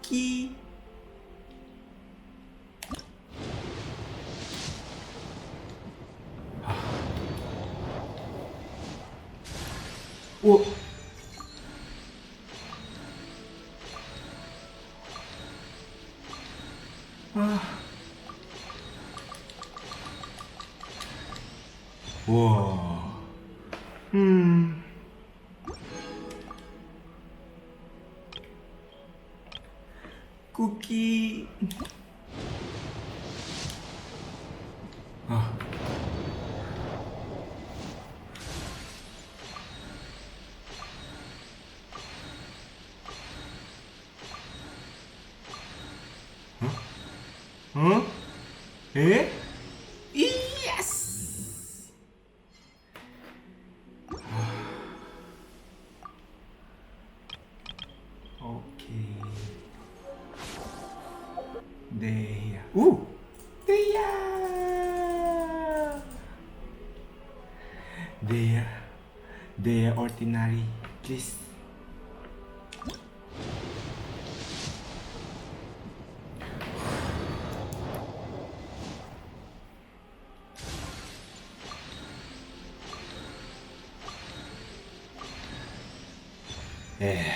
쿠키. 오. 아. 우와. 쿠키. 아. 어? 어? 에? 예스! 오케이. 네야. 우! 네야! 네야. 네야 ordinary. Please. 에.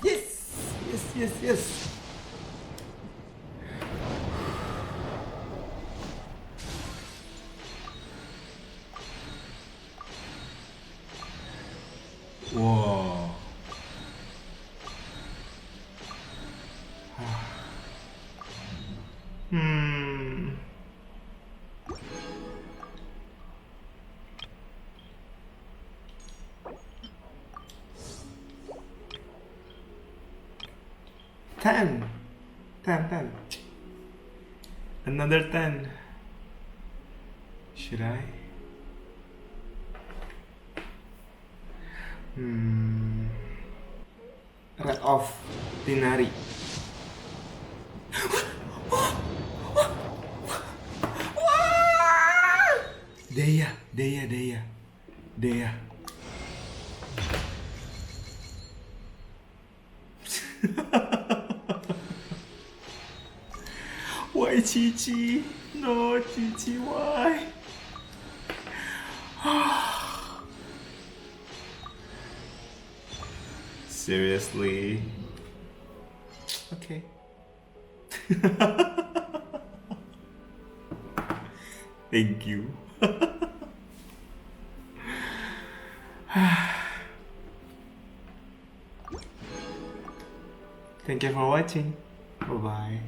Yes! Yes, yes, yes. 와. 음. Ten. Ten. Another 10. Should I? Red off. Dinari. Deya. Why Chichi? No, Chichi, why? Seriously? Okay. Thank you. Thank you for watching. Bye bye.